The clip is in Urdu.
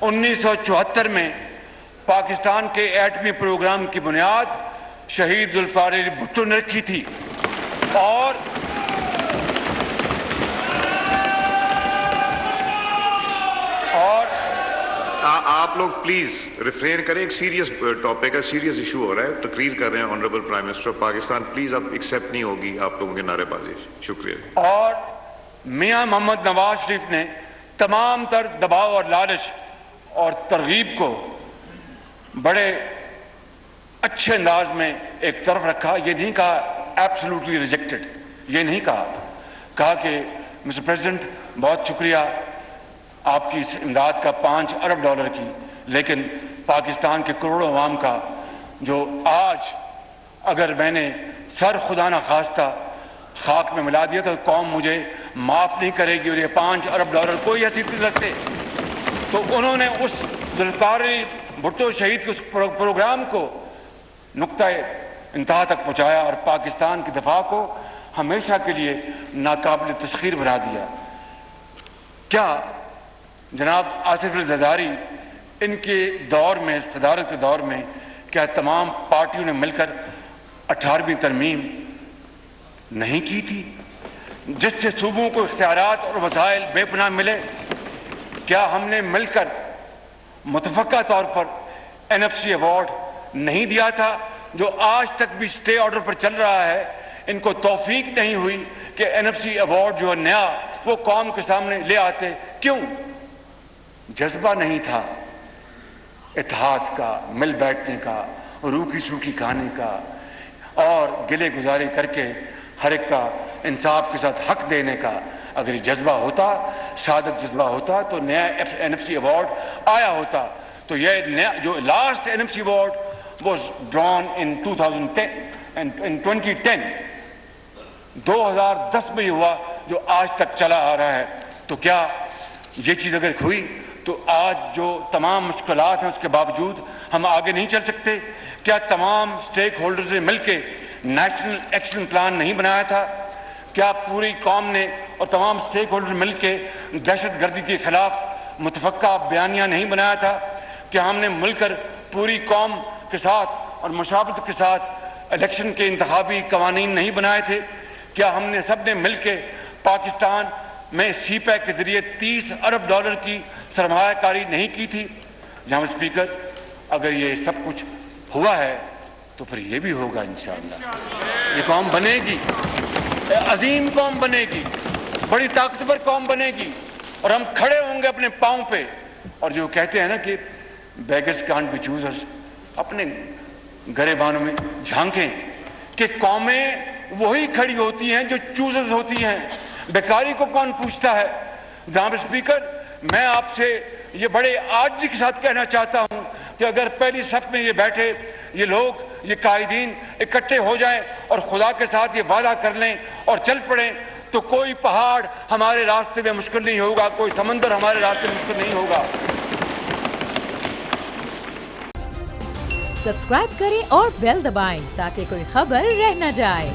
1974 میں پاکستان کے ایٹمی پروگرام کی بنیاد شہید ذوالفقار علی بھٹو نے رکھی تھی، اور آپ لوگ پلیز ریفرین کریں، ایک سیریس ٹاپک ہے، سیریس ایشو ہو رہا ہے، تقریر کر رہے ہیں honourable prime minister of Pakistan, please اب ایکسیپٹ نہیں ہوگی آپ لوگوں کے نعرے بازی. شکریہ. اور میاں محمد نواز شریف نے تمام تر دباؤ اور لالچ اور ترغیب کو بڑے اچھے انداز میں ایک طرف رکھا. یہ نہیں کہا ایبسلیوٹلی ریجیکٹڈ، یہ نہیں کہا کہ مسٹر پریزیڈنٹ بہت شکریہ آپ کی اس امداد کا $5 ارب کی، لیکن پاکستان کے کروڑوں عوام کا جو آج اگر میں نے سر خدا نہ خواستہ خاک میں ملا دیا تو قوم مجھے معاف نہیں کرے گی، اور یہ $5 ارب کوئی ایسی نہیں رکھتے. تو انہوں نے اس ذوالفقار علی بھٹو شہید کے اس پروگرام کو نقطۂ انتہا تک پہنچایا اور پاکستان کی دفاع کو ہمیشہ کے لیے ناقابل تسخیر بنا دیا. کیا جناب آصف علی زرداری ان کے دور میں، صدارت کے دور میں، کیا تمام پارٹیوں نے مل کر 18ویں ترمیم نہیں کی تھی جس سے صوبوں کو اختیارات اور وسائل بے پناہ ملے؟ کیا ہم نے مل کر متفقہ طور پر NFC ایوارڈ نہیں دیا تھا جو آج تک بھی سٹے آرڈر پر چل رہا ہے؟ ان کو توفیق نہیں ہوئی کہ NFC ایوارڈ جو نیا وہ قوم کے سامنے لے آتے. کیوں؟ جذبہ نہیں تھا اتحاد کا، مل بیٹھنے کا، روکھی سوکھی کھانے کا، اور گلے گزارے کر کے ہر ایک کا انصاف کے ساتھ حق دینے کا. اگر یہ جذبہ ہوتا، صادق جذبہ ہوتا، تو نیا NFC ایوارڈ آیا ہوتا. تو یہ نیا جو last NFC award was drawn in 2010 2010 میں یہ ہوا جو آج تک چلا آ رہا ہے. تو کیا یہ چیز اگر ہوئی تو آج جو تمام مشکلات ہیں اس کے باوجود ہم آگے نہیں چل سکتے؟ کیا تمام سٹیک ہولڈرز نے مل کے نیشنل ایکشن پلان نہیں بنایا تھا؟ کیا پوری قوم نے اور تمام سٹیک ہولڈر مل کے دہشت گردی کے خلاف متفقہ بیانیہ نہیں بنایا تھا؟ کیا ہم نے مل کر پوری قوم کے ساتھ اور مشاورت کے ساتھ الیکشن کے انتخابی قوانین نہیں بنائے تھے؟ کیا ہم نے سب نے مل کے پاکستان میں سی پیک کے ذریعے $30 ارب کی سرمایہ کاری نہیں کی تھی؟ جناب اسپیکر، اگر یہ سب کچھ ہوا ہے تو پھر یہ بھی ہوگا انشاءاللہ. یہ قوم بنے گی، عظیم قوم بنے گی، بڑی طاقتور قوم بنے گی، اور ہم کھڑے ہوں گے اپنے پاؤں پہ. اور جو کہتے ہیں نا کہ بیگرز کانٹ بی چوزرز، اپنے گریبانوں میں جھانکیں کہ قومیں وہی کھڑی ہوتی ہیں جو چوزرز ہوتی ہیں. بیکاری کو کون پوچھتا ہے؟ جناب اسپیکر، میں آپ سے یہ بڑے عاجزی کے ساتھ کہنا چاہتا ہوں کہ اگر پہلی صف میں یہ بیٹھے یہ لوگ، یہ قائدین اکٹھے ہو جائیں اور خدا کے ساتھ یہ وعدہ کر لیں اور چل پڑیں تو کوئی پہاڑ ہمارے راستے میں مشکل نہیں ہوگا، کوئی سمندر ہمارے راستے میں مشکل نہیں ہوگا. سبسکرائب کریں اور بیل دبائیں تاکہ کوئی خبر رہ نہ جائے.